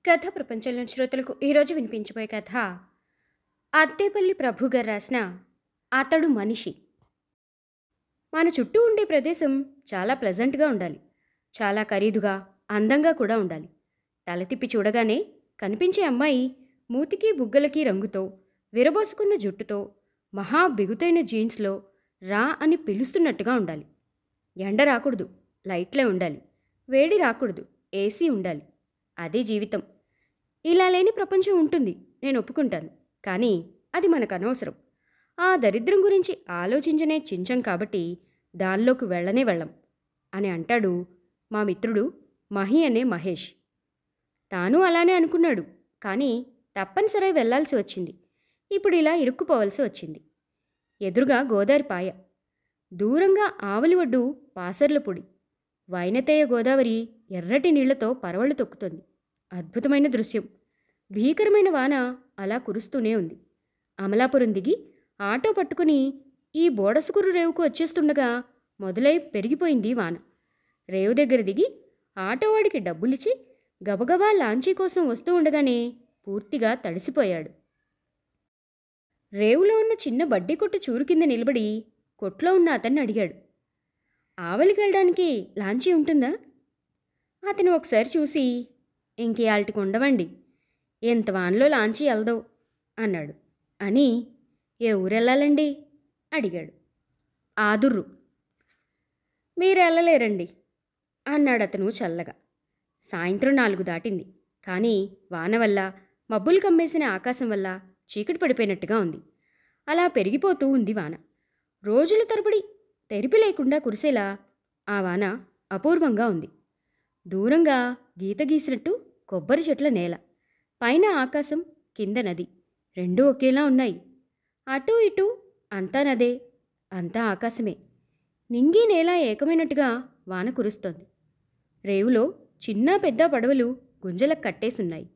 కథ ప్రపంచంలోని శ్రోతలకు ఈరోజు వినిపించబోయే కథ అత్తేపల్లి ప్రభు గారు రాసిన అతడు మనిషి. మన చుట్టూ ఉండే ప్రదేశం చాలా ప్లెజెంట్గా ఉండాలి, చాలా ఖరీదుగా అందంగా కూడా ఉండాలి. తల తిప్పి చూడగానే కనిపించే అమ్మాయి మూతికి బుగ్గలకి రంగుతో, విరబోసుకున్న జుట్టుతో, మహా బిగుతైన జీన్స్లో రా అని పిలుస్తున్నట్టుగా ఉండాలి. ఎండ రాకూడదు, లైట్లే ఉండాలి. వేడి రాకూడదు, ఏసీ ఉండాలి. అదే జీవితం. ఇలా లేని ప్రపంచం ఉంటుంది, నేను ఒప్పుకుంటాను. కానీ అది మనకు అనవసరం. ఆ దరిద్రం గురించి ఆలోచించనే చించం కాబట్టి దానిలోకి వెళ్ళనే వెళ్ళం అని అంటాడు మా మిత్రుడు మహి అనే మహేష్. తాను అలానే అనుకున్నాడు, కానీ తప్పనిసరి వెళ్ళాల్సి వచ్చింది. ఇప్పుడు ఇలా ఇరుక్కుపోవలసి వచ్చింది. ఎదురుగా గోదావరి పాయ, దూరంగా ఆవలి ఒడ్డు పాసర్ల పొడి, వైనతేయ గోదావరి ఎర్రటి నీళ్లతో పరవళ్ళు తొక్కుతోంది. అద్భుతమైన దృశ్యం. భీకరమైన వాన అలా కురుస్తూనే ఉంది. అమలాపురం దిగి ఆటో పట్టుకుని ఈ బోడసుకురు రేవుకు వచ్చేస్తుండగా మొదలై పెరిగిపోయింది వాన. రేవు దగ్గర దిగి ఆటోవాడికి డబ్బులిచ్చి గబగబా లాంచీ కోసం వస్తూ ఉండగానే పూర్తిగా తడిసిపోయాడు. రేవులో ఉన్న చిన్న బడ్డీ కొట్టు చూరు కింద నిలబడి కొట్లో ఉన్న అతన్ని అడిగాడు, ఆవలికి వెళ్ళడానికి లాంచీ ఉంటుందా? అతను ఒకసారి చూసి, ఇంకేయాల్టికి ఉండవండి, ఎంత వానలో లాంచీ వెళ్దో అన్నాడు. అని, ఏ ఊరెళ్ళాలండి అడిగాడు. ఆదుర్రు. మీరు వెళ్ళలేరండి అన్నాడు అతను చల్లగా. సాయంత్రం 4 దాటింది. కానీ వాన వల్ల, మబ్బులు కమ్మేసిన ఆకాశం వల్ల చీకటి పడిపోయినట్టుగా ఉంది. అలా పెరిగిపోతూ ఉంది వాన. రోజుల తరబడి తెరిపి లేకుండా కురిసేలా ఆ వాన అపూర్వంగా ఉంది. దూరంగా గీత గీసినట్టు కొబ్బరి చెట్ల నేల, పైన ఆకాశం, కింద నది, రెండూ ఒకేలా ఉన్నాయి. అటూ ఇటూ అంతా నదే, అంతా ఆకాశమే. నింగి నేల ఏకమైనట్టుగా వాన కురుస్తోంది. రేవులో చిన్న పెద్ద పడవలు గుంజలకు కట్టేసున్నాయి.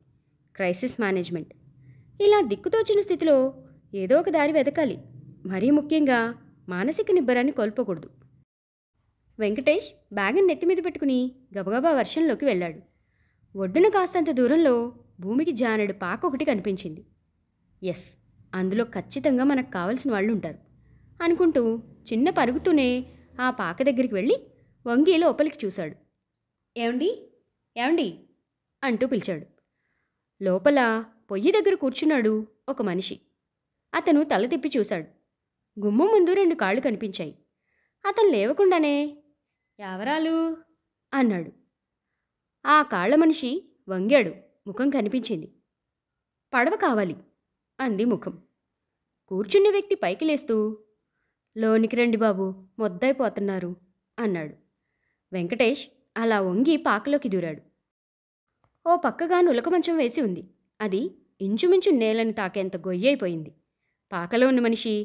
Crisis management. ఇలా దిక్కుతోచిన స్థితిలో ఏదో ఒక దారి వెతకాలి. మరీ ముఖ్యంగా మానసిక నిబ్బరాన్ని కోల్పోకూడదు. వెంకటేష్ బ్యాగుని నెత్తిమీద పెట్టుకుని గబగబా వర్షంలోకి వెళ్ళాడు. ఒడ్డున కాస్తంత దూరంలో భూమికి జానెడు పాక ఒకటి కనిపించింది. ఎస్, అందులో ఖచ్చితంగా మనకు కావలసిన వాళ్ళు ఉంటారు అనుకుంటూ చిన్న పరుగుతూనే ఆ పాక దగ్గరికి వెళ్ళి వంగి లోపలికి చూశాడు. ఏమండి, ఏమండి అంటూ పిలిచాడు. లోపల పొయ్యి దగ్గర కూర్చున్నాడు ఒక మనిషి. అతను తల తిప్పి చూశాడు. గుమ్మం ముందు 2 కాళ్ళు కనిపించాయి. అతను లేవకుండానే, ఎవరాలు అన్నాడు. ఆ కాళ్ల మనిషి వంగాడు. ముఖం కనిపించింది. పడవ కావాలి అంది ముఖం. కూర్చున్న వ్యక్తి పైకి లేస్తూ, లోనికి రండి బాబు, మొద్దైపోతున్నారు అన్నాడు. వెంకటేష్ అలా వంగి పాకలోకి దూరాడు. ఓ పక్కగా నులక మంచం వేసి ఉంది. అది ఇంచుమించు నేలని తాకేంత గొయ్యైపోయింది. పాకలో ఉన్న మనిషి,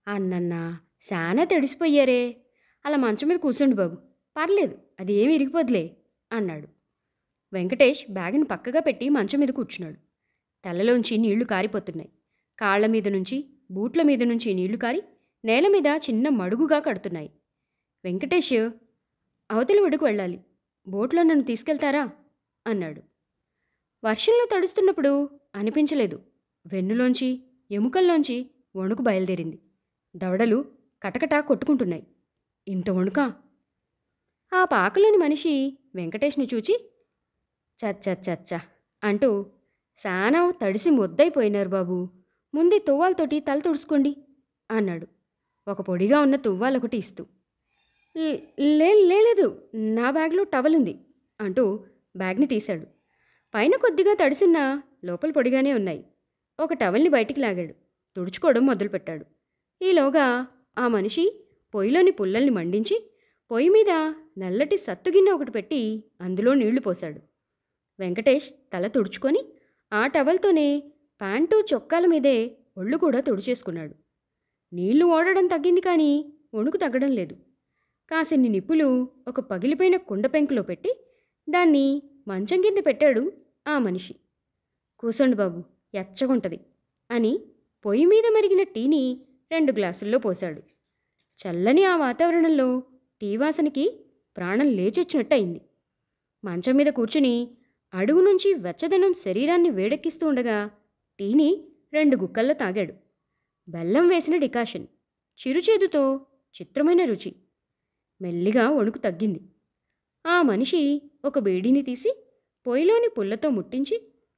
అన్నన్నా శానా తడిసిపోయారే, అలా మంచం మీద కూర్చోండి బాబు, పర్లేదు, అది ఏమి ఇరిగిపోదులే అన్నాడు. వెంకటేష్ బ్యాగుని పక్కగా పెట్టి మంచం మీద కూర్చున్నాడు. తలలోంచి నీళ్లు కారిపోతున్నాయి. కాళ్ల మీద నుంచి, బూట్ల మీద నుంచి నీళ్లు కారి నేల మీద చిన్న మడుగుగా కడుతున్నాయి. వెంకటేష్, అవతలి ఒడ్డుకు వెళ్ళాలి, బోట్లో నన్ను తీసుకెళ్తారా అన్నాడు. వర్షంలో తడుస్తున్నప్పుడు అనిపించలేదు. వెన్నులోంచి, ఎముకల్లోంచి వణుకు బయలుదేరింది. దవడలు కటకటా కొట్టుకుంటున్నాయి. ఇంత వణుకా? ఆ పాకలోని మనిషి వెంకటేష్ను చూచి, చచ్చచ్చచ్చ అంటూ, శానా తడిసి ముద్దైపోయినారు బాబు, ముందే తువ్వాలతోటి తల తుడుచుకోండి అన్నాడు ఒక పొడిగా ఉన్న తువ్వాలొకటి ఇస్తూ. లేదు, నా బ్యాగ్లో టవల్ ఉంది అంటూ బ్యాగ్ని తీశాడు. పైన కొద్దిగా తడిసున్నా లోపల పొడిగానే ఉన్నాయి. ఒక టవల్ని బయటికి లాగాడు. తుడుచుకోవడం మొదలుపెట్టాడు. ఈలోగా ఆ మనిషి పొయ్యిలోని పుల్లల్ని మండించి పొయ్యి మీద నల్లటి సత్తుగిన్నె ఒకటి పెట్టి అందులో నీళ్లు పోశాడు. వెంకటేష్ తల తుడుచుకొని ఆ టవల్తోనే ప్యాంటు చొక్కాల మీదే ఒళ్ళు కూడా తుడిచేసుకున్నాడు. నీళ్లు ఓడడం తగ్గింది, కానీ వణుకు తగ్గడం లేదు. కాసిన్ని నిప్పులు ఒక పగిలిపోయిన కుండ పెంకులో పెట్టి దాన్ని మంచం కింద పెట్టాడు ఆ మనిషి. కూసోండి బాబు, ఎచ్చగుంటది అని పొయ్యి మీద మరిగిన టీని 2 గ్లాసుల్లో పోశాడు. చల్లని ఆ వాతావరణంలో టీ వాసనకి ప్రాణం లేచొచ్చినట్టు అయింది. మంచం మీద కూర్చుని అడుగు నుంచి వెచ్చదనం శరీరాన్ని వేడెక్కిస్తూ ఉండగా టీని 2 గుక్కల్లో తాగాడు. బెల్లం వేసిన డికాషన్, చిరుచేదుతో చిత్రమైన రుచి. మెల్లిగా వణుకు తగ్గింది. ఆ మనిషి ఒక బీడీని తీసి పొయ్యిలోని పుల్లతో ముట్టించి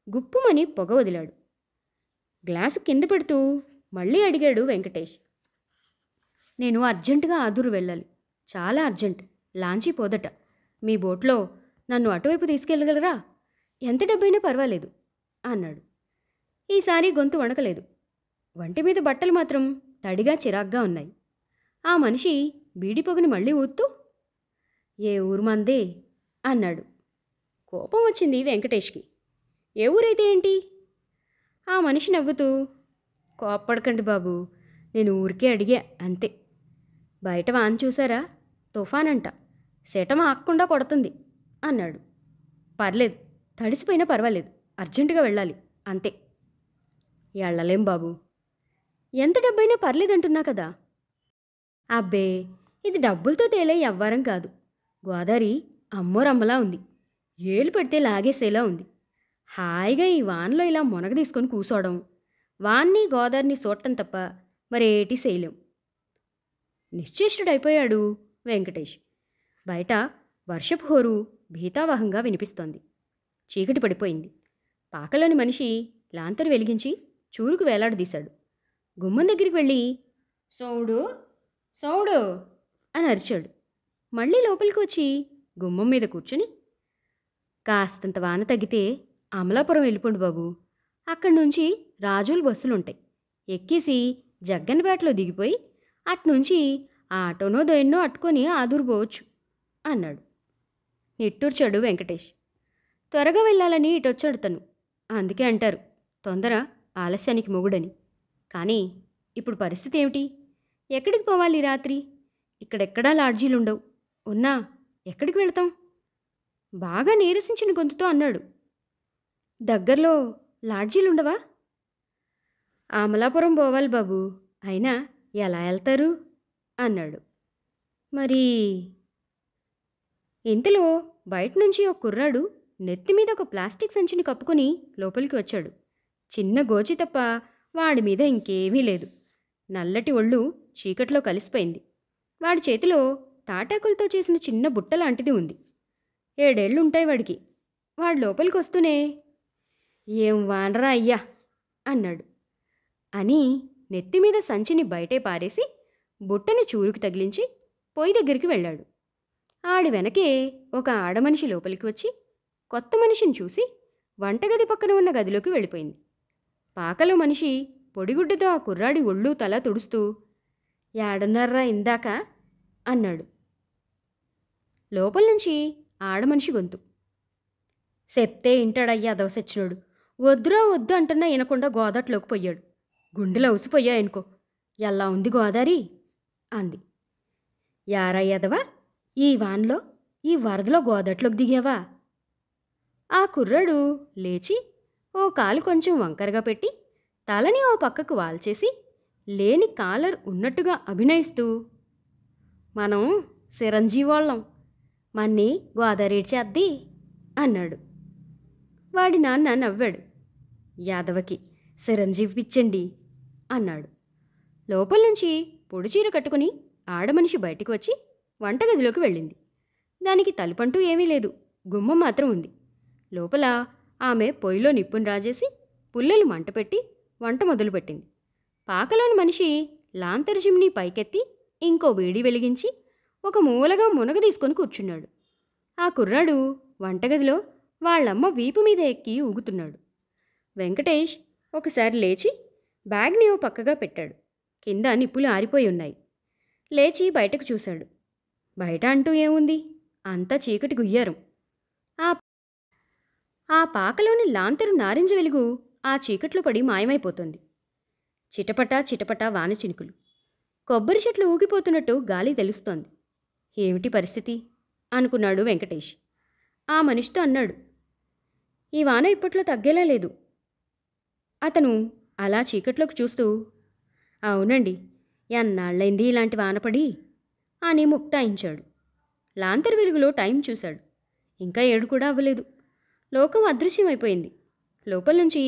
గుప్పుమని పొగ వదిలాడు. గ్లాసు కింద పెడుతూ మళ్ళీ అడిగాడు వెంకటేష్. నేను అర్జెంటుగా ఆదూరు వెళ్ళాలి, చాలా అర్జెంట్. లాంచీ పోదట. మీ బోట్లో నన్ను అటువైపు తీసుకెళ్ళగలరా? ఎంత డబ్బైనా పర్వాలేదు అన్నాడు. ఈసారి గొంతు వణకలేదు. వంటి మీద బట్టలు మాత్రం తడిగా చిరాగ్గా ఉన్నాయి. ఆ మనిషి బీడి పొగని మళ్ళీ ఊత్తూ, ఏ ఊరు మందే అన్నాడు. కోపం వచ్చింది వెంకటేష్కి. ఏ ఊరైతే ఏంటి? ఆ మనిషి నవ్వుతూ, కోప్పడకండి బాబు, నేను ఊరికే అడిగా అంతే. బయట వాన్ చూసారా? తుఫానంట, శటం ఆక్కుండా కొడుతుంది అన్నాడు. పర్లేదు, తడిసిపోయినా పర్వాలేదు, అర్జెంటుగా వెళ్ళాలి అంతే. ఎళ్ళలేం బాబు. ఎంత డబ్బైనా పర్లేదంటున్నా కదా. అబ్బే, ఇది డబ్బులతో తేలే ఎవ్వరం కాదు. గోదావరి అమ్మోరమ్మలా ఉంది, ఏలు పెడితే లాగేసేలా ఉంది. హాయిగా ఈ వాన్లో ఇలా మునగ తీసుకొని కూసోవడం, వాన్ని గోదావరిని చూడటం తప్ప మరేటి చేయలేం. నిశ్చేష్టుడైపోయాడు వెంకటేష్. బయట వర్షపు హోరు భీతావహంగా వినిపిస్తోంది. చీకటి పడిపోయింది. పాకలోని మనిషి లాంతరు వెలిగించి చూరుకు వేలాడదీశాడు. గుమ్మం దగ్గరికి వెళ్ళి, సౌడు సౌడు అని అరిచాడు. మళ్ళీ లోపలికి వచ్చి గుమ్మం మీద కూర్చుని, కాస్తంత వాన తగ్గితే అమలాపురం వెళ్ళిపోండి బాబు. అక్కడి నుంచి రాజోలు బస్సులుంటాయి. ఎక్కేసి జగ్గన్నపేటలో దిగిపోయి అట్నుంచి ఆటోనో దొయ్యన్నో అట్టుకొని ఆదూరు పోవచ్చు అన్నాడు. నిట్టూర్చాడు వెంకటేష్. త్వరగా వెళ్ళాలని ఇటొచ్చాడు తను. అందుకే అంటారు తొందర ఆలస్యానికి మొగుడని. కానీ ఇప్పుడు పరిస్థితి ఏమిటి? ఎక్కడికి పోవాలి రాత్రి? ఇక్కడెక్కడా లాడ్జీలుండవు. ఉన్నా ఎక్కడికి వెళతాం? బాగా నీరసించిన గొంతుతో అన్నాడు. దగ్గరలో లాడ్జీలుండవా? అమలాపురం పోవాలి బాబు, అయినా ఎలా వెళ్తారు అన్నాడు. మరి ఇంతలో బయట నుంచి ఒక కుర్రాడు నెత్తిమీద ఒక ప్లాస్టిక్ సంచిని కప్పుకొని లోపలికి వచ్చాడు. చిన్న గోచి తప్ప వాడి మీద ఇంకేమీ లేదు. నల్లటి ఒళ్ళు చీకట్లో కలిసిపోయింది. వాడి చేతిలో తాటాకులతో చేసిన చిన్న బుట్ట లాంటిది ఉంది. 7 ఏళ్లుంటాయి వాడికి. వాడు లోపలికి వస్తూనే, ఏం వానరా అయ్యా అన్నాడు. అని నెత్తిమీద సంచిని బయటే పారేసి బుట్టని చూరుకు తగిలించి పొయ్యి దగ్గరికి వెళ్ళాడు. ఆడి వెనకే ఒక ఆడమనిషి లోపలికి వచ్చి కొత్త మనిషిని చూసి వంటగది పక్కన ఉన్న గదిలోకి వెళ్ళిపోయింది. పాకలో మనిషి పొడిగుడ్డతో ఆ కుర్రాడి ఒళ్ళు తల తుడుస్తూ, యాడున్నారా ఇందాక అన్నాడు. లోపల నుంచి ఆడమనిషి గొంతు, చెప్తే ఇంటాడయ్యా దవసచ్చినోడు. వద్దురా వద్దు అంటున్నా వినకుండా గోదాట్లోకి పోయాడు. గుండెలు అవసిపోయాయనుకో. ఎలా ఉంది గోదారి అంది. యారా ఎదవా, ఈ వాన్లో ఈ వరదలో గోదాట్లోకి దిగావా? ఆ కుర్రాడు లేచి ఓ కాలు కొంచెం వంకరగా పెట్టి తలని ఓ పక్కకు వాల్చేసి లేని కాలర్ ఉన్నట్టుగా అభినయిస్తూ, మనం చిరంజీవోళ్ళం, మన్ని గోదారేడ్చేద్ది అన్నాడు. వాడి నాన్న నవ్వాడు. యాదవకి చిరంజీవి పిచ్చండి అన్నాడు. లోపల నుంచి పొడిచీర కట్టుకుని ఆడమనిషి బయటికి వచ్చి వంటగదిలోకి వెళ్ళింది. దానికి తలుపంటూ ఏమీ లేదు, గుమ్మం మాత్రం ఉంది. లోపల ఆమె పొయ్యిలో నిప్పును రాజేసి పుల్లలు మంటపెట్టి వంట మొదలుపెట్టింది. పాకలోని మనిషి లాంతరు చిమ్నీ పైకెత్తి ఇంకో వేడి వెలిగించి ఒక మూలగా మునగ తీసుకొని కూర్చున్నాడు. ఆ కుర్రాడు వంటగదిలో వాళ్ళమ్మ వీపు మీద ఎక్కి ఊగుతున్నాడు. వెంకటేష్ ఒకసారి లేచి బ్యాగ్ని ఓ పక్కగా పెట్టాడు. కింద నిప్పులు ఆరిపోయి ఉన్నాయి. లేచి బయటకు చూశాడు. బయట అంటూ ఏముంది, అంతా చీకటి గుయ్యారం. ఆ పాకలోని లాంతరు నారింజ వెలుగు ఆ చీకట్లో పడి మాయమైపోతుంది. చిటపటా చిటపటా వాన చినుకులు. కొబ్బరి చెట్లు ఊగిపోతున్నట్టు గాలి తెలుస్తోంది. ఏమిటి పరిస్థితి అనుకున్నాడు వెంకటేష్. ఆ మనిషితో అన్నాడు, ఈ వాన ఇప్పట్లో తగ్గేలా లేదు. అతను అలా చీకట్లోకి చూస్తూ, అవునండి, ఎన్నాళ్ళైంది ఇలాంటి వానపడి అని ముక్తాయించాడు. లాంతరు వెలుగులో టైం చూశాడు. ఇంకా 7 కూడా అవ్వలేదు. లోకం అదృశ్యమైపోయింది. లోపల నుంచి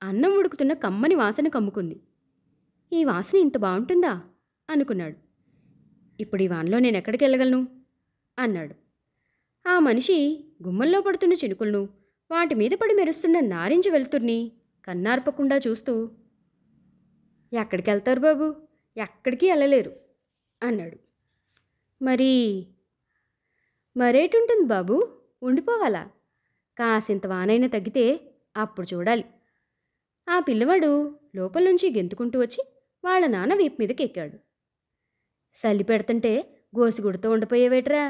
అన్నం ఉడుకుతున్న కమ్మని వాసన కమ్ముకుంది. ఈ వాసన ఇంత బాగుంటుందా అనుకున్నాడు. ఇప్పుడు ఈ వానలో నేనెక్కడికి వెళ్ళగలను అన్నాడు. ఆ మనిషి గుమ్మంలో పడుతున్న చినుకులను, వాటి మీద పడి మెరుస్తున్న నారింజ వెలుతుర్ని కన్నార్పకుండా చూస్తూ, ఎక్కడికి వెళ్తారు బాబు, ఎక్కడికి వెళ్ళలేరు అన్నాడు. మరేటుంటుంది బాబు, ఉండిపోవాలా? కాసింత వానైనా తగ్గితే అప్పుడు చూడాలి. ఆ పిల్లవాడు లోపల నుంచి గెంతుకుంటూ వచ్చి వాళ్ళ నాన్న వీపు మీదకి ఎక్కాడు. సల్లి పెడుతుంటే గోసిగుడితో ఉండిపోయేవేట్రా,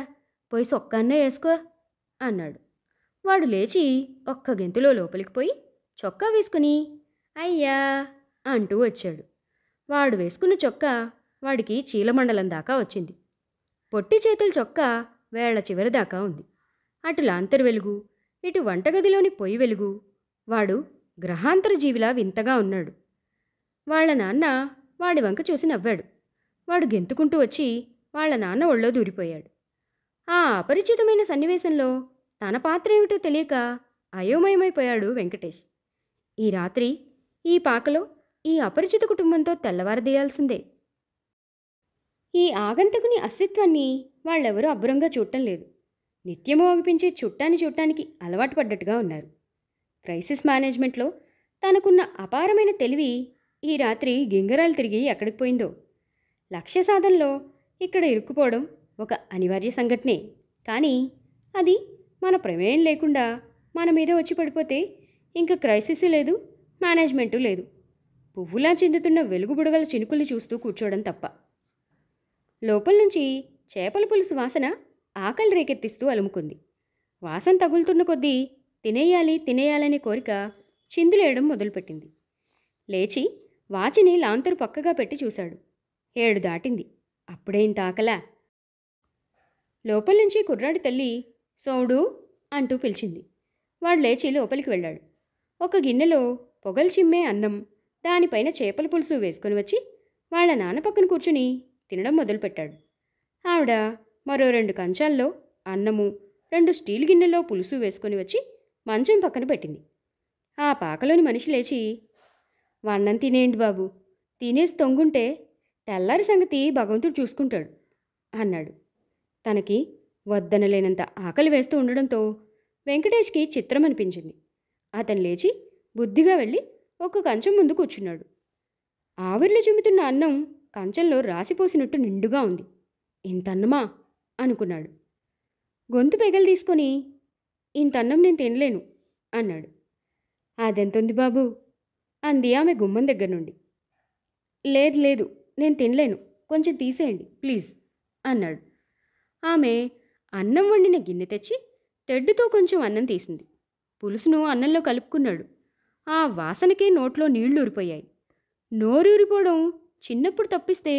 పోయి సొక్కాన్నే వేసుకో అన్నాడు. వాడు లేచి ఒక్క గెంతులో లోపలికి పోయి చొక్కా వేసుకుని అయ్యా అంటూ వచ్చాడు. వాడు వేసుకున్న చొక్కా వాడికి చీలమండలం దాకా వచ్చింది. పొట్టి చేతుల చొక్కా వేళ్ల చివరి దాకా ఉంది. అటు లాంతరు వెలుగు, ఇటు వంటగదిలోని పొయ్యి వెలుగు. వాడు గ్రహాంతర జీవిలా వింతగా ఉన్నాడు. వాళ్ళ నాన్న వాడి వంక చూసి నవ్వాడు. వాడు గెంతుకుంటూ వచ్చి వాళ్ళ నాన్న ఒళ్ళో దూరిపోయాడు. ఆ అపరిచితమైన సన్నివేశంలో తన పాత్ర ఏమిటో తెలియక అయోమయమైపోయాడు వెంకటేష్. ఈ రాత్రి ఈ పాకలో ఈ అపరిచిత కుటుంబంతో తెల్లవారదీయాల్సిందే. ఈ ఆగంతకుని అస్తిత్వాన్ని వాళ్ళెవరూ అబ్బురంగా చూడటం లేదు. నిత్యమూ అగిపించే చుట్టాన్ని చూడటానికి అలవాటు పడ్డట్టుగా ఉన్నారు. క్రైసిస్ మేనేజ్మెంట్లో తనకున్న అపారమైన తెలివి ఈ రాత్రి గింగరాలు తిరిగి ఎక్కడికి పోయిందో. లక్ష్య సాధనలో ఇక్కడ ఇరుక్కుపోవడం ఒక అనివార్య సంఘటనే. కానీ అది మన ప్రమేయం లేకుండా మన మీద వచ్చి పడిపోతే ఇంక క్రైసిస్ లేదు, మేనేజ్మెంటు లేదు. పువ్వులా చెందుతున్న వెలుగు బుడగల చినుకులు చూస్తూ కూర్చోవడం తప్ప. లోపల నుంచి చేపల పులుసు వాసన ఆకలి రేకెత్తిస్తూ అలుముకుంది. వాసన తగులుతున్న కొద్దీ తినేయాలనే కోరిక చిందులేయడం మొదలుపెట్టింది. లేచి వాచిని లాంతరు పక్కగా పెట్టి చూశాడు. 7 దాటింది. అప్పుడే ఇంత ఆకలా? లోపల నుంచి కుర్రాడి తల్లి సోడు అంటూ పిలిచింది. వాడు లేచి లోపలికి వెళ్ళాడు. ఒక గిన్నెలో పొగలు చిమ్మే అన్నం, దానిపైన చేపల పులుసు వేసుకొని వచ్చి వాళ్ళ నాన్న పక్కన కూర్చుని తినడం మొదలుపెట్టాడు. ఆవిడ మరో 2 కంచాల్లో అన్నము, 2 స్టీల్ గిన్నెలో పులుసు వేసుకొని వచ్చి మంచం పక్కన పెట్టింది. ఆ పాకలోని మనిషి లేచి, వన్నం తినేయండి బాబు, తినేసి తొంగుంటే తెల్లారి సంగతి భగవంతుడు చూసుకుంటాడు అన్నాడు. తనకి వద్దనలేనంత ఆకలి వేస్తూ ఉండడంతో వెంకటేష్కి చిత్రం అనిపించింది. అతను లేచి బుద్ధిగా వెళ్ళి ఒక కంచం ముందు కూర్చున్నాడు. ఆవిర్లు చుమ్ముతున్న అన్నం కంచంలో రాసిపోసినట్టు నిండుగా ఉంది. ఇంత అన్నమా అనుకున్నాడు. గొంతు పెగలు తీసుకొని, ఇంత అన్నం నేను తినలేను అన్నాడు. అదెంతుంది బాబు అంది ఆమె గుమ్మం దగ్గర నుండి. లేదు నేను తినలేను, కొంచెం తీసేయండి ప్లీజ్ అన్నాడు. ఆమె అన్నం వండిన గిన్నె తెచ్చి తెడ్డుతో కొంచెం అన్నం తీసింది. పులుసును అన్నంలో కలుపుకున్నాడు. ఆ వాసనకే నోట్లో నీళ్లు ఊరిపోయాయి. నోరూరిపోవడం చిన్నప్పుడు తప్పిస్తే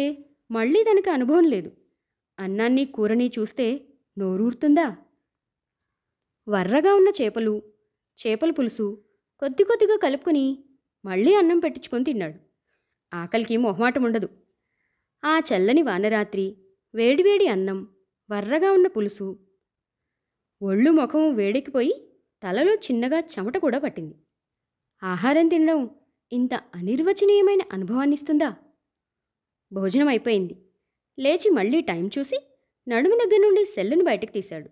మళ్ళీ తనకి అనుభవం లేదు. అన్నాన్ని కూరని చూస్తే నోరూరుతుందా? వర్రగా ఉన్న చేపల పులుసు కొద్ది కొద్దిగా కలుపుకొని మళ్ళీ అన్నం పెట్టించుకొని తిన్నాడు. ఆకలికి మొహమాటం ఉండదు. ఆ చల్లని వానరాత్రి, వేడివేడి అన్నం, వర్రగా ఉన్న పులుసు, ఒళ్ళు ముఖం వేడెక్కిపోయి తలలో చిన్నగా చెమట కూడా పట్టింది. ఆహారం తినడం ఇంత అనిర్వచనీయమైన అనుభవాన్నిస్తుందా? భోజనం అయిపోయింది. లేచి మళ్ళీ టైం చూసి నడుము దగ్గర నుండి సెల్లును బయటకు తీశాడు.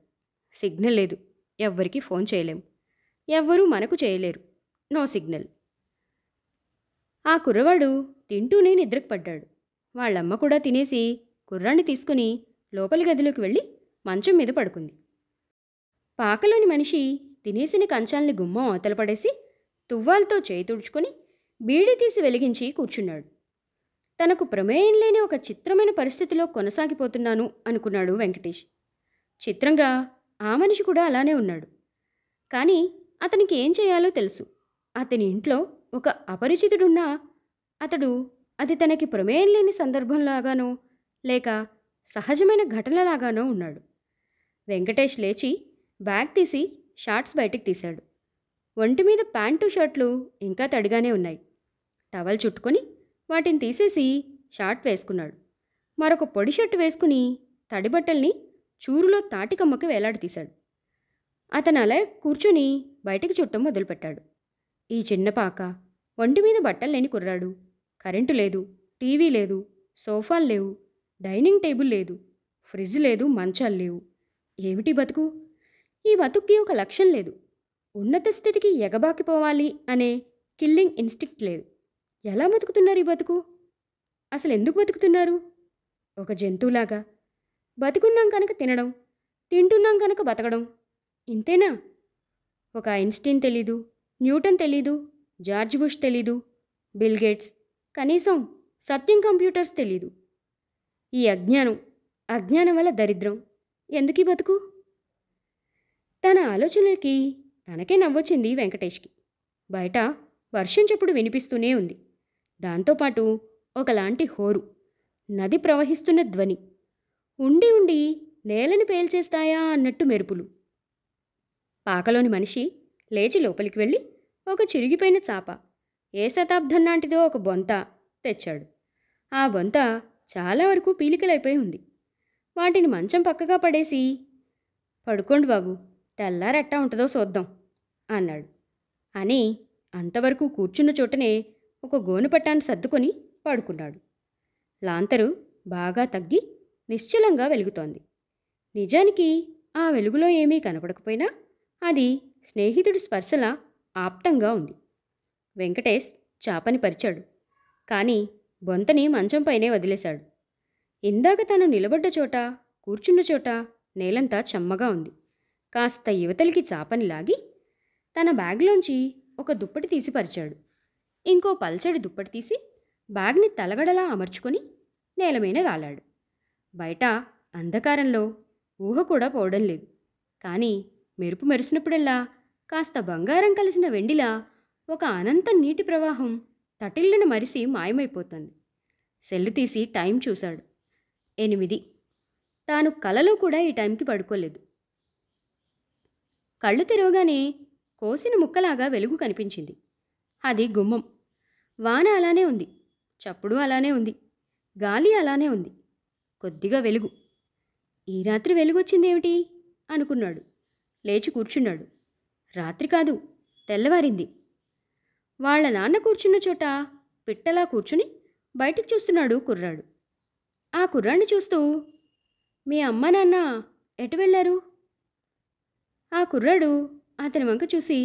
సిగ్నల్ లేదు, ఎవ్వరికీ ఫోన్ చేయలేం, ఎవ్వరూ మనకు చేయలేరు, నో సిగ్నల్. ఆ కుర్రవాడు తింటూనే నిద్రకు పడ్డాడు. వాళ్ళమ్మ కూడా తినేసి కుర్రాన్ని తీసుకుని లోపలి గదిలోకి వెళ్ళి మంచం మీద పడుకుంది. పాకలోని మనిషి తినేసిన కంచాల్ని గుమ్మం అవతల పడేసి తువ్వాలతో చేయి తుడుచుకొని బీడీ తీసి వెలిగించి కూర్చున్నాడు. తనకు ప్రమేయం లేని ఒక చిత్రమైన పరిస్థితిలో కొనసాగిపోతున్నాను అనుకున్నాడు వెంకటేష్. చిత్రంగా ఆ మనిషి కూడా అలానే ఉన్నాడు. కానీ అతనికి ఏం చేయాలో తెలుసు. అతని ఇంట్లో ఒక అపరిచితుడున్నా అది తనకి ప్రమేయం లేని సందర్భంలాగానో లేక సహజమైన ఘటనలాగానో ఉన్నాడు. వెంకటేష్ లేచి బ్యాగ్ తీసి షార్ట్స్ బయటికి తీశాడు. ఒంటి మీద ప్యాంటు షర్ట్లు ఇంకా తడిగానే ఉన్నాయి. టవల్ చుట్టుకొని వాటిని తీసేసి షార్ట్ వేసుకున్నాడు. మరొక పొడి షర్టు వేసుకుని తడి బట్టల్ని చూరులో తాటికమ్మకి వేలాడతీశాడు. అతను అలా కూర్చుని బయటికి చుట్టం మొదలుపెట్టాడు. ఈ చిన్న పాక, ఒంటి మీద బట్టలు లేని కుర్రాడు, కరెంటు లేదు, టీవీ లేదు, సోఫాలు లేవు, డైనింగ్ టేబుల్ లేదు, ఫ్రిడ్జ్ లేదు, మంచాలు లేవు. ఏమిటి బతుకు? ఈ బతుక్కి ఒక లక్ష్యం లేదు. ఉన్నత స్థితికి ఎగబాకిపోవాలి అనే కిల్లింగ్ ఇన్స్టింక్ట్ లేదు. ఎలా బతుకుతున్నారు ఈ బతుకు? అసలు ఎందుకు బతుకుతున్నారు? ఒక జంతువులాగా. బతుకున్నాం కనుక తినడం, తింటున్నాం కనుక బతకడం, ఇంతేనా? ఒక ఐన్స్టీన్ తెలీదు, న్యూటన్ తెలీదు, జార్జ్ బుష్ తెలీదు, బిల్ గేట్స్, కనీసం సత్యం కంప్యూటర్స్ తెలీదు. ఈ అజ్ఞానం వల్ల దరిద్రం. ఎందుకీ బతుకు? తన ఆలోచనలకి తనకే నవ్వొచ్చింది వెంకటేష్కి. బయట వర్షం చెప్పుడు వినిపిస్తూనే ఉంది. దాంతోపాటు ఒకలాంటి హోరు, నది ప్రవహిస్తున్న ధ్వని, ఉండి ఉండి నేలని పేల్చేస్తాయా అన్నట్టు మెరుపులు. పాకలోని మనిషి లేచి లోపలికి వెళ్ళి ఒక చిరిగిపోయిన చాప, ఏ శతాబ్దం నాటిదో ఒక బొంత తెచ్చాడు. ఆ బొంత చాలా వరకు పీలికలైపోయి ఉంది. వాటిని మంచం పక్కగా పడేసి, పడుకోండి బాబు, తెల్లారెట్టా ఉంటుందో చూద్దాం అన్నాడు. అని అంతవరకు కూర్చున్న చోటనే ఒక గోనుపట్టాన్ని సర్దుకొని పడుకున్నాడు. లాంతరు బాగా తగ్గి నిశ్చలంగా వెలుగుతోంది. నిజానికి ఆ వెలుగులో ఏమీ కనపడకపోయినా అది స్నేహితుడి స్పర్శలా ఆప్తంగా ఉంది. వెంకటేష్ చాపని పరిచాడు, కానీ బొంతని మంచంపైనే వదిలేశాడు. ఇందాక తను నిలబడ్డ చోట, కూర్చున్న చోట నేలంతా చెమ్మగా ఉంది. కాస్త యువతలికి చాపని లాగి తన బ్యాగ్లోంచి ఒక దుప్పటి తీసి పరిచాడు. ఇంకో పల్చడి దుప్పటి తీసి బ్యాగ్ని తలగడలా అమర్చుకొని నేలమీద గాలాడు. బయట అంధకారంలో ఊహ కూడా పోవడం లేదు. కానీ మెరుపు మెరిసినప్పుడల్లా కాస్త బంగారం కలిసిన వెండిలా ఒక అనంత నీటి ప్రవాహం తటిల్లున మరిసి మాయమైపోతుంది. సెల్లు తీసి టైం చూశాడు. 8. తాను కలలో కూడా ఈ టైంకి పడుకోలేదు. కళ్ళు తెరవగానే కోసిన ముక్కలాగా వెలుగు కనిపించింది. అది గుమ్మం. వాన అలానే ఉంది, చప్పుడు అలానే ఉంది, గాలి అలానే ఉంది, కొద్దిగా వెలుగు. ఈ రాత్రి వెలుగొచ్చిందేమిటి అనుకున్నాడు. లేచి కూర్చున్నాడు. రాత్రి కాదు, తెల్లవారింది. వాళ్ల నాన్న కూర్చున్న చోట పిట్టలా కూర్చుని బయటికి చూస్తున్నాడు కుర్రాడు. ఆ కుర్రాడిని చూస్తూ, మీ అమ్మ నాన్న ఎటు వెళ్ళారు? ఆ కుర్రాడు అతని వంక చూసి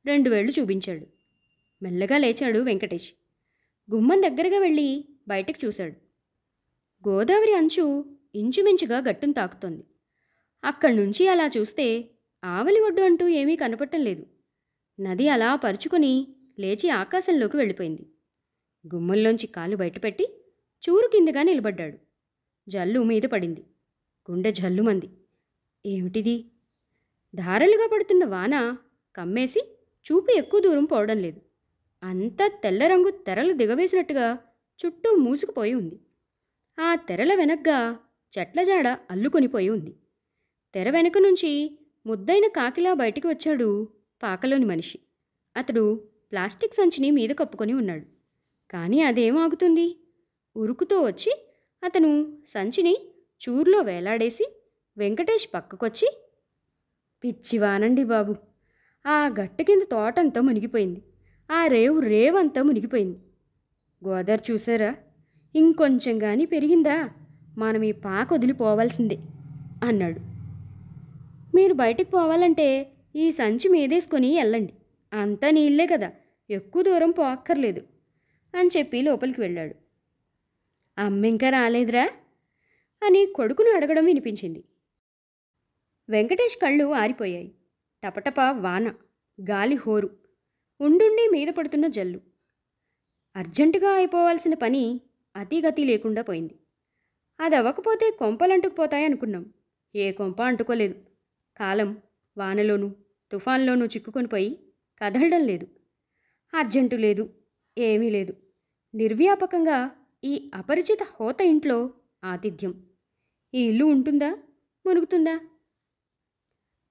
2 వేళ్లు చూపించాడు. మెల్లగా లేచాడు వెంకటేష్. గుమ్మం దగ్గరగా వెళ్ళి బయటకు చూశాడు. గోదావరి అంచు ఇంచుమించుగా గట్టును తాకుతోంది. అక్కడి నుంచి అలా చూస్తే ఆవలి ఒడ్డు అంటూ ఏమీ కనపడటం లేదు. నది అలా పరుచుకొని లేచి ఆకాశంలోకి వెళ్ళిపోయింది. గుమ్మంలోంచి కాలు బయటపెట్టి చూరు కిందగా నిలబడ్డాడు. జల్లు మీద పడింది. గుండె జల్లుమంది. ఏమిటిది? ధారలుగా పడుతున్న వాన కమ్మేసి చూపు ఎక్కువ దూరం పోవడం లేదు. అంతా తెల్ల రంగు తెరలు దిగవేసినట్టుగా చుట్టూ మూసుకుపోయి ఉంది. ఆ తెరల వెనగ్గా చెట్ల జాడ అల్లుకొనిపోయి ఉంది. తెర వెనుక నుంచి ముద్దైన కాకిలా బయటికి వచ్చాడు పాకలోని మనిషి. అతడు ప్లాస్టిక్ సంచిని మీద కప్పుకొని ఉన్నాడు. కానీ అదేం ఆగుతుంది? ఉరుకుతూ వచ్చి అతను సంచిని చూరులో వేలాడేసి వెంకటేష్ పక్కకొచ్చి, పిచ్చివానండి బాబు, ఆ గట్టు కింద తోటంతా మునిగిపోయింది, ఆ రేవంతా మునిగిపోయింది. గోదావరి చూసారా? ఇంకొంచెం కానీ పెరిగిందా మనం ఈ పాక వదిలిపోవాల్సిందే అన్నాడు. మీరు బయటికి పోవాలంటే ఈ సంచి మీదేసుకొని వెళ్ళండి, అంతా నీళ్లే కదా, ఎక్కువ దూరం పోక్కర్లేదు అని చెప్పి లోపలికి వెళ్ళాడు. అమ్మ ఇంకా రాలేదురా అని కొడుకును అడగడం వినిపించింది. వెంకటేష్ కళ్ళు ఆరిపోయాయి. టపటప వాన, గాలి హోరు, ఉండుండి మీద పడుతున్న జల్లు. అర్జెంటుగా అయిపోవాల్సిన పని అతిగతి లేకుండా పోయింది. అది అవ్వకపోతే కొంపలంటుకుపోతాయనుకున్నాం. ఏ కొంప అంటుకోలేదు. కాలం వానలోనూ తుఫాన్లోనూ చిక్కుకొని పోయి కదలడం లేదు. అర్జెంటు లేదు, ఏమీ లేదు. నిర్వ్యాపకంగా ఈ అపరిచిత హోత ఇంట్లో ఆతిథ్యం. ఈ ఇల్లు ఉంటుందా, మునుగుతుందా?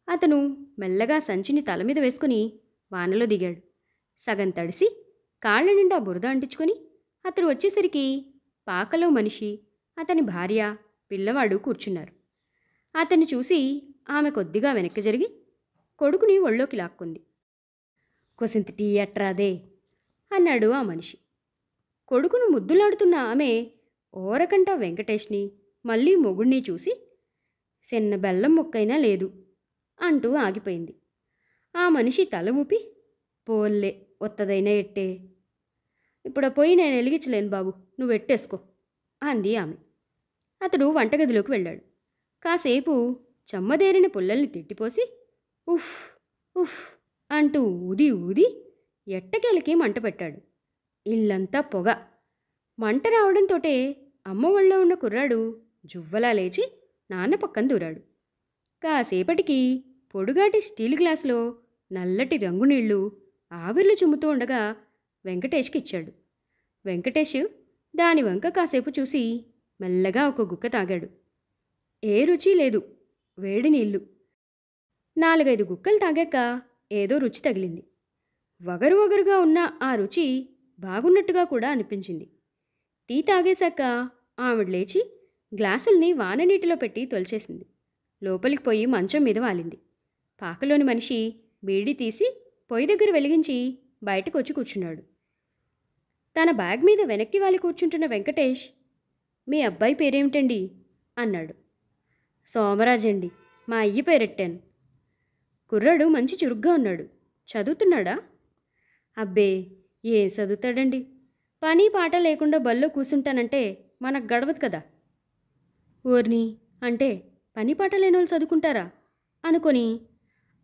అతను మెల్లగా సంచిని తల మీద వేసుకుని వానలో దిగాడు. సగం తడిసి కాళ్ల నిండా బురద అంటించుకొని అతను వచ్చేసరికి పాకలో మనిషి, అతని భార్య, పిల్లవాడు కూర్చున్నారు. అతన్ని చూసి ఆమె కొద్దిగా వెనక్కి జరిగి, కొడుకుని ఒళ్ళోకి లాక్కుంది. కొసింత టీ అట్రాదే అన్నాడు ఆ మనిషి. కొడుకును ముద్దులాడుతున్న ఆమె ఓరకంట వెంకటేష్ని మళ్ళీ మొగుణ్ణి చూసి చిన్న బెల్లం ముక్కైనా లేదు అంటూ ఆగిపోయింది. ఆ మనిషి తల ఊపి, పోల్లే ఒత్తదైనా ఎట్టే, ఇప్పుడు పోయి నేను వెలిగించలేను బాబు, నువ్వు ఎట్టేసుకో అంది ఆమె. అతడు వంటగదిలోకి వెళ్ళాడు. కాసేపు చెమ్మదేరిన పుల్లల్ని తిట్టిపోసి ఉఫ్ ఉఫ్ అంటూ ఊది ఊది ఎట్టకేలకి మంట పెట్టాడు. ఇల్లంతా పొగ. మంట రావడంతోటే అమ్మ ఒళ్ళో ఉన్న కుర్రాడు జువ్వలా లేచి నాన్న పక్కన దూరాడు. కాసేపటికి పొడుగాటి స్టీల్ గ్లాసులో నల్లటి రంగు నీళ్లు ఆవిర్లు చుమ్ముతూ ఉండగా వెంకటేష్కి ఇచ్చాడు. వెంకటేష్ దాని వంక కాసేపు చూసి మెల్లగా ఒక గుక్క తాగాడు. ఏ రుచి లేదు. వేడి నీళ్లు. 4-5 గుక్కలు తాగాక ఏదో రుచి తగిలింది. వగరు వగరుగా ఉన్న ఆ రుచి బాగున్నట్టుగా కూడా అనిపించింది. టీ తాగేశాక ఆవిడ లేచి గ్లాసుల్ని వాననీటిలో పెట్టి తొలిచేసింది. లోపలికి పోయి మంచం మీద వాలింది. పాకలోని మనిషి బీడీ తీసి పొయ్యి దగ్గర వెలిగించి బయటకొచ్చి కూర్చున్నాడు. తన బ్యాగ్ మీద వెనక్కి వాలి కూర్చుంటున్న వెంకటేష్, మీ అబ్బాయి పేరేమిటండి అన్నాడు. సోమరాజండి, మా అయ్య పేరెట్టాను. కుర్రాడు మంచి చురుగ్గా ఉన్నాడు. చదువుతున్నాడా? అబ్బే, ఏం చదువుతాడండి, పని పాట లేకుండా బల్లో కూసుంటానంటే మనకు గడవదు కదా. ఓర్ని, అంటే పని పాట లేనోళ్ళు చదువుకుంటారా అనుకొని,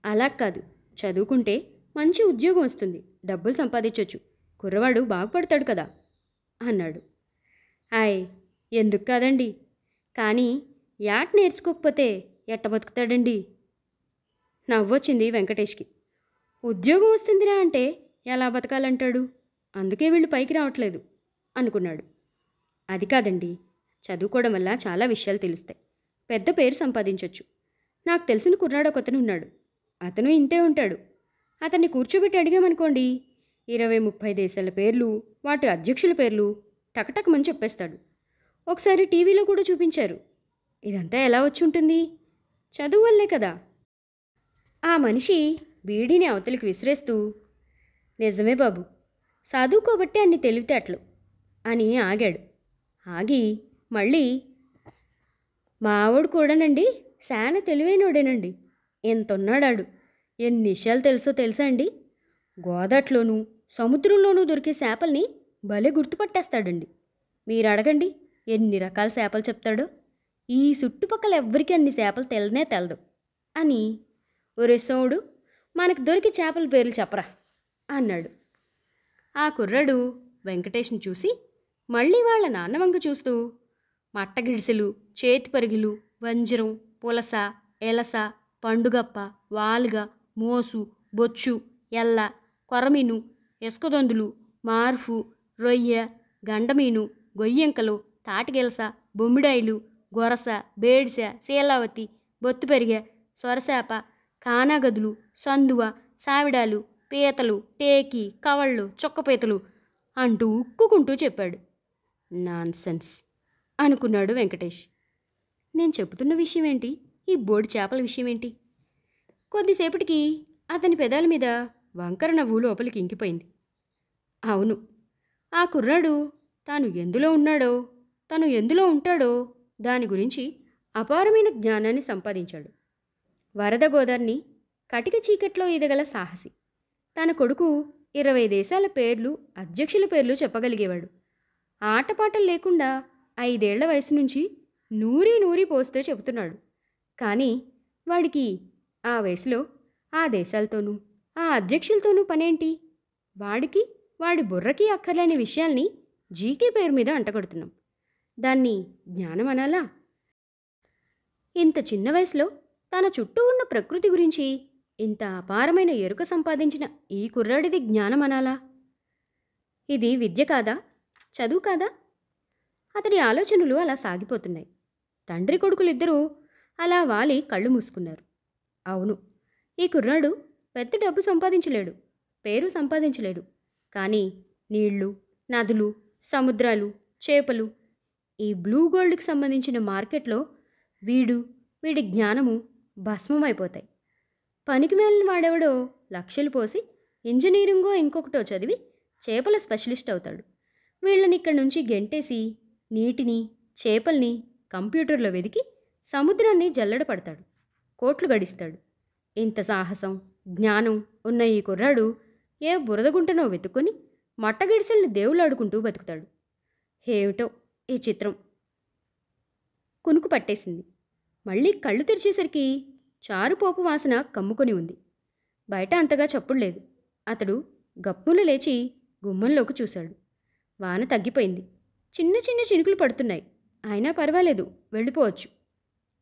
అలా కాదు, చదువుకుంటే మంచి ఉద్యోగం వస్తుంది, డబ్బులు సంపాదించవచ్చు, కుర్రవాడు బాగుపడతాడు కదా అన్నాడు. ఆయ్, ఎందుకు కాదండి, కానీ యాట్ నేర్చుకోకపోతే ఎట్ట బతుకుతాడండి. నవ్వొచ్చింది వెంకటేష్కి. ఉద్యోగం వస్తుందిరా అంటే ఎలా బతకాలంటాడు, అందుకే వీళ్ళు పైకి రావట్లేదు అనుకున్నాడు. అది కాదండి, చదువుకోవడం వల్ల చాలా విషయాలు తెలుస్తాయి, పెద్ద పేరు సంపాదించవచ్చు. నాకు తెలిసిన కుర్రాడు ఒకతను ఉన్నాడు, అతను ఇంతే ఉంటాడు. అతన్ని కూర్చోబెట్టి అడిగామనుకోండి, 20-30 దేశాల పేర్లు, వాటి అధ్యక్షుల పేర్లు టకటకమని చెప్పేస్తాడు. ఒకసారి టీవీలో కూడా చూపించారు. ఇదంతా ఎలా వచ్చి ఉంటుంది? చదువు వల్లే కదా. ఆ మనిషి బీడీని అవతలికి విసిరేస్తూ, నిజమే బాబు, చదువుకోబట్టి అన్ని తెలివితేటలు అని ఆగాడు. ఆగి మళ్ళీ, మావాడు కూడానండి శాన తెలివైనోడేనండి, ఎంతున్నాడాడు, ఎన్ని విషయాలు తెలుసా అండి. గోదాట్లోనూ సముద్రంలోనూ దొరికే చేపల్ని భలే గుర్తుపట్టేస్తాడండి. మీరు అడగండి ఎన్ని రకాల చేపలు చెప్తాడో. ఈ చుట్టుపక్కల ఎవ్వరికి అన్ని చేపలు తెలనే తెలదు అని. ఒరే సోడు, మనకు దొరికి చేపల పేర్లు చెప్పరా అన్నాడు. ఆ కుర్రాడు వెంకటేష్ని చూసి మళ్ళీ వాళ్ళ నాన్న వంక చూస్తూ, మట్టగిడిసెలు, చేతి పరిగిలు, వంజరం, పులస, ఎలస, పండుగప్ప, వాలుగ, మోసు, బొచ్చు, ఎల్ల, కొరమీను, ఇసుకదొందులు, మార్ఫు, రొయ్య, గండమీను, గొయ్యంకలు, తాటిగెలస, బొమ్మిడాయిలు, గొరస, బేడిస, శీలావతి, బొత్తుపెరిగ, సొరసేప, కానాగదులు, సందువ, సావిడాలు, పీతలు, టేకి, కవళ్ళు, చొక్కపీతలు అంటూ ఉక్కుకుంటూ చెప్పాడు. నాన్సెన్స్ అనుకున్నాడు వెంకటేష్. నేను చెబుతున్న విషయం ఏంటి, ఈ బోడి చేపల విషయం ఏంటి? కొద్దిసేపటికి అతని పెదాల మీద వంకర నవ్వు లోపలికి ఇంకిపోయింది. అవును, ఆ కుర్రాడు తాను ఎందులో ఉన్నాడో, తను ఎందులో ఉంటాడో దాని గురించి అపారమైన జ్ఞానాన్ని సంపాదించాడు. వరద గోదారిని కటిక చీకట్లో ఈదగల సాహసి. తన కొడుకు 20 దేశాల పేర్లు, అధ్యక్షుల పేర్లు చెప్పగలిగేవాడు. ఆటపాటలు లేకుండా 5 ఏళ్ల వయసు నుంచి నూరి పోస్తే చెబుతున్నాడు. కానీ వాడికి ఆ వయసులో ఆ దేశాలతోనూ ఆ అధ్యక్షులతోనూ పనేంటి? వాడికి వాడి బుర్రకి అక్కర్లేని విషయాల్ని జీకే పేరు మీద అంటగడుతున్నాం. దాన్ని జ్ఞానం అనాలా? ఇంత చిన్న వయసులో తన చుట్టూ ఉన్న ప్రకృతి గురించి ఇంత అపారమైన ఎరుక సంపాదించిన ఈ కుర్రాడిది జ్ఞానం అనాలా? ఇది విద్య కాదా? చదువు కాదా? అతడి ఆలోచనలు అలా సాగిపోతున్నాయి. తండ్రి కొడుకులిద్దరూ అలా వాలి కళ్ళు మూసుకున్నారు. అవును, ఈ కుర్రాడు పెద్ద డబ్బు సంపాదించలేడు, పేరు సంపాదించలేడు. కానీ నీళ్లు, నదులు, సముద్రాలు, చేపలు, ఈ బ్లూ గోల్డ్కి సంబంధించిన మార్కెట్లో వీడి జ్ఞానము భస్మమైపోతాయి. పనికి మేలిన వాడెవడో లక్షలు పోసి ఇంజనీరింగో ఇంకొకటో చదివి చేపల స్పెషలిస్ట్ అవుతాడు. వీళ్ళని ఇక్కడి నుంచి గెంటేసి నీటిని చేపల్ని కంప్యూటర్లో వెదికి సముద్రాన్ని జల్లెడ పడతాడు, కోట్లు గడిస్తాడు. ఇంత సాహసం జ్ఞానం ఉన్న ఈ కుర్రాడు ఏ బురదగుంటనో వెతుక్కొని మట్టగిడిసెల్ని దేవులాడుకుంటూ బతుకుతాడు. ఏమిటో ఈ చిత్రం. కునుకు పట్టేసింది. మళ్ళీ కళ్ళు తెరిచేసరికి చారుపోపు వాసన కమ్ముకొని ఉంది. బయట అంతగా చప్పుడు లేదు. అతడు గప్పున లేచి గుమ్మంలోకి చూశాడు. వాన తగ్గిపోయింది. చిన్న చిన్న చినుకులు పడుతున్నాయి. అయినా పర్వాలేదు, వెళ్ళిపోవచ్చు.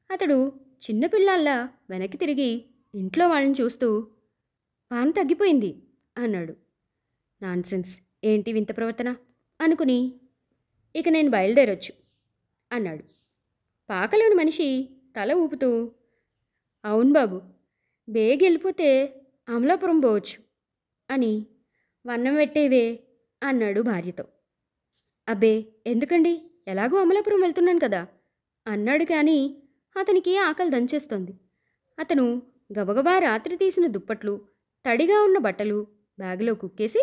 అతడు చిన్నపిల్లాల్లా వెనక్కి తిరిగి ఇంట్లో వాళ్ళని చూస్తూ వాన తగ్గిపోయింది అన్నాడు. నాన్సెన్స్, ఏంటి వింత ప్రవర్తన అనుకుని ఇక నేను బయలుదేరొచ్చు అన్నాడు. పాకలోని మనిషి తల ఊపుతూ అవును బాబు, బేగ వెళ్ళిపోతే అమలాపురం పోవచ్చు అని వన్నం పెట్టేవే అన్నాడు భార్యతో. అబ్బే ఎందుకండి, ఎలాగో అమలాపురం వెళ్తున్నాను కదా అన్నాడు. కానీ అతనికి ఆకలి దంచేస్తోంది. అతను గబగబా రాత్రి తీసిన దుప్పట్లు తడిగా ఉన్న బట్టలు బ్యాగులో కుక్కేసి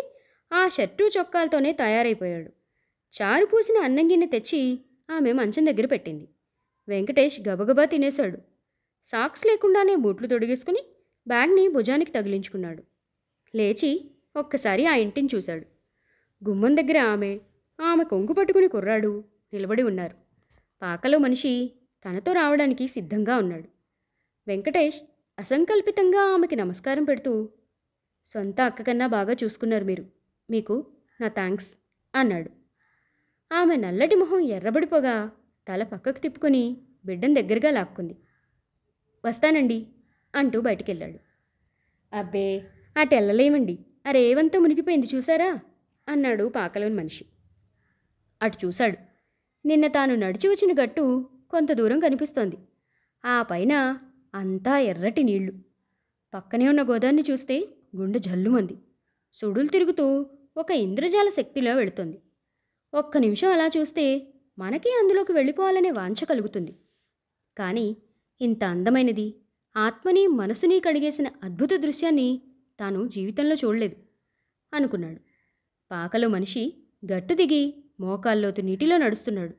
ఆ షర్టు చొక్కాలతోనే తయారైపోయాడు. చారు పూసిన అన్నం గిన్నె తెచ్చి ఆమె మంచం దగ్గర పెట్టింది. వెంకటేష్ గబగబా తినేశాడు. సాక్స్ లేకుండానే బూట్లు తొడిగేసుకుని బ్యాగ్ని భుజానికి తగిలించుకున్నాడు. లేచి ఒక్కసారి ఆ ఇంటిని చూశాడు. గుమ్మం దగ్గర ఆమె కొంగు పట్టుకుని కుర్రాడు నిలబడి ఉన్నారు. పాకలో మనిషి తనతో రావడానికి సిద్ధంగా ఉన్నాడు. వెంకటేష్ అసంకల్పితంగా ఆమెకి నమస్కారం పెడుతూ సొంత అక్క కన్నా బాగా చూసుకున్నారు మీరు, మీకు నా థ్యాంక్స్ అన్నాడు. ఆమె నల్లటి మొహం ఎర్రబడిపోగా తల పక్కకు తిప్పుకొని బిడ్డను దగ్గరగా లాక్కుంది. వస్తానండి అంటూ బయటికెళ్ళాడు. అబ్బే అటెళ్ళలేమండి, ఆ రేవంతా మునిగిపోయింది చూసారా అన్నాడు పాకలోని మనిషి. అటు చూశాడు. నిన్న తాను నడిచి వచ్చిన గట్టు కొంత దూరం కనిపిస్తోంది. ఆ పైన అంతా ఎర్రటి నీళ్లు. పక్కనే ఉన్న గోదాన్ని చూస్తే గుండె జల్లుమంది. సుడులు తిరుగుతూ ఒక ఇంద్రజాల శక్తిలో వెళుతోంది. ఒక్క నిమిషం అలా చూస్తే మనకి అందులోకి వెళ్ళిపోవాలనే వాంఛ కలుగుతుంది. కానీ ఇంత అందమైనది, ఆత్మని మనసుని కడిగేసిన అద్భుత దృశ్యాన్ని తాను జీవితంలో చూడలేదు అనుకున్నాడు. పాకలో మనిషి గట్టు దిగి మోకాల్లోతు నీటిలో నడుస్తున్నాడు.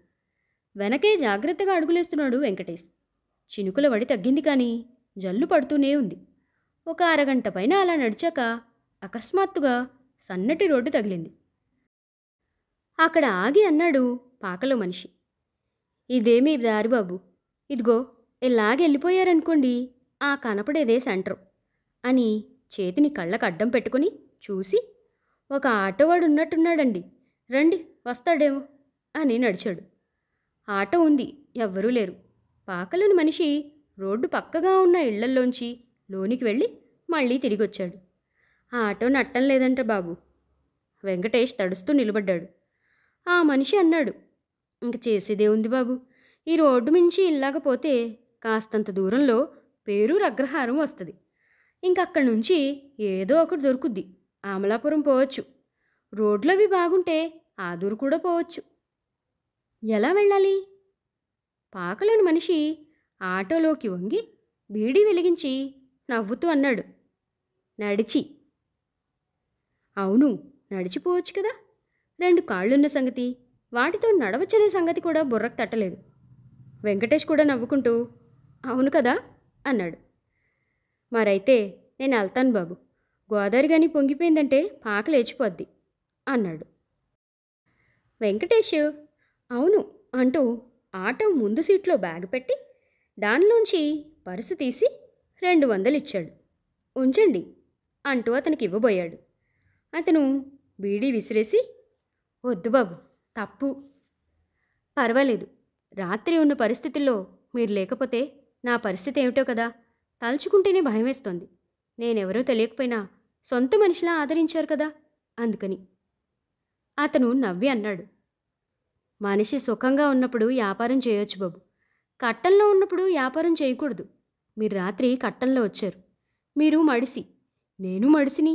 వెనకే జాగ్రత్తగా అడుగులేస్తున్నాడు వెంకటేష్. చినుకుల వడి తగ్గింది, కానీ జల్లు పడుతూనే ఉంది. ఒక అరగంట పైన అలా నడిచాక అకస్మాత్తుగా సన్నటి రోడ్డు తగిలింది. అక్కడ ఆగి అన్నాడు పాకలో మనిషి, ఇదేమీ దారి బాబు, ఇదిగో ఇలాగెళ్ళిపోయారనుకోండి ఆ కనపడేదే సెంటర్ అని చేతిని కళ్ళకు అడ్డం పెట్టుకుని చూసి, ఒక ఆటోవాడు ఉన్నట్టున్నాడండి, రండి వస్తాడేమో అని నడిచాడు. ఆటో ఉంది, ఎవ్వరూ లేరు. పాకలోని మనిషి రోడ్డు పక్కగా ఉన్న ఇళ్లల్లోంచి లోనికి వెళ్ళి మళ్ళీ తిరిగొచ్చాడు. ఆ ఆటో నట్టం లేదంట బాబు. వెంకటేష్ తడుస్తూ నిలబడ్డాడు. ఆ మనిషి అన్నాడు, ఇంక చేసేదే ఉంది బాబు, ఈ రోడ్డు మించి ఇల్లాగపోతే కాస్తంత దూరంలో పేరూరు అగ్రహారం వస్తుంది. ఇంకక్కడి నుంచి ఏదో ఒకటి దొరుకుద్ది, అమలాపురం పోవచ్చు. రోడ్లవి బాగుంటే ఆదూరు కూడా పోవచ్చు. ఎలా వెళ్ళాలి? పాకలోని మనిషి ఆటోలోకి వంగి బీడీ వెలిగించి నవ్వుతూ అన్నాడు, నడిచి. అవును, నడిచిపోవచ్చు కదా. 2 కాళ్ళున్న సంగతి, వాటితో నడవచ్చనే సంగతి కూడా బుర్రకు తట్టలేదు. వెంకటేష్ కూడా నవ్వుకుంటూ అవును కదా అన్నాడు. మరైతే నేను వెళ్తాను బాబు, గోదావరి కానీ పొంగిపోయిందంటే పాక లేచిపోద్ది అన్నాడు. వెంకటేష్ అవును అంటూ ఆటో ముందు సీట్లో బ్యాగ్ పెట్టి దానిలోంచి పర్సు తీసి 200 ఇచ్చాడు. ఉంచండి అంటూ అతనికి ఇవ్వబోయాడు. అతను బీడీ విసిరేసి, వద్దు బాబు, తప్పు. పర్వాలేదు, రాత్రి ఉన్న పరిస్థితుల్లో మీరు లేకపోతే నా పరిస్థితి ఏమిటో కదా, తలుచుకుంటేనే భయం వేస్తోంది. నేనెవరో తెలియకపోయినా సొంత మనిషిలా ఆదరించారు కదా, అందుకని. అతను నవ్వి అన్నాడు, మనిషి సుఖంగా ఉన్నప్పుడు వ్యాపారం చేయొచ్చు బాబు, కట్టంలో ఉన్నప్పుడు వ్యాపారం చేయకూడదు. మీరు రాత్రి కట్టంలో వచ్చారు, మీరు మడిసి, నేను మడిసిని.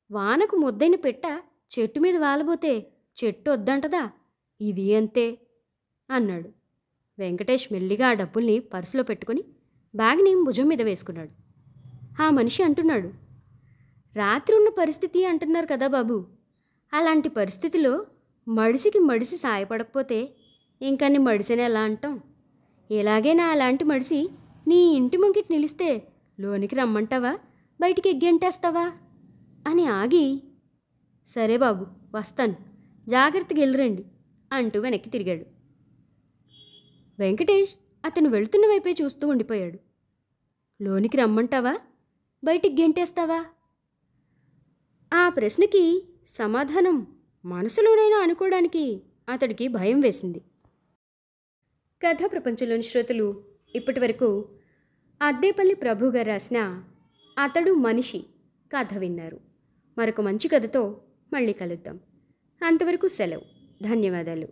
వానకు ముద్దైన పెట్ట చెట్టు మీద వాలబోతే చెట్టు వద్దంటదా, ఇది అంతే అన్నాడు. వెంకటేష్ మెల్లిగా ఆ డబ్బుల్ని పర్సులో పెట్టుకుని బ్యాగ్ని భుజం మీద వేసుకున్నాడు. ఆ మనిషి అంటున్నాడు, రాత్రి ఉన్న పరిస్థితి అంటున్నారు కదా బాబు, అలాంటి పరిస్థితిలో మడిసికి మడిసి సాయపడకపోతే ఇంకా నీ మడిసిని ఎలా అంటాం? ఎలాగైనా అలాంటి మడిసి నీ ఇంటి ముంగిటి నిలిస్తే లోనికి రమ్మంటావా, బయటికి ఎగ్గంటేస్తావా అని ఆగి, సరే బాబు వస్తాను, జాగ్రత్తగా వెళ్ళిరండి అంటూ వెనక్కి తిరిగాడు. వెంకటేష్ అతను వెళుతున్న వైపే చూస్తూ ఉండిపోయాడు. లోనికి రమ్మంటావా, బయటికి గెంటేస్తావా? ఆ ప్రశ్నకి సమాధానం మనసులోనైనా అనుకోవడానికి అతడికి భయం వేసింది. కథా ప్రపంచంలోని శ్రోతలు ఇప్పటి వరకు అద్దేపల్లి ప్రభు గారు రాసిన అతడు మనిషి కథ విన్నారు. మరొక మంచి కథతో మళ్ళీ కలుద్దాం. అంతవరకు సెలవు. ధన్యవాదాలు.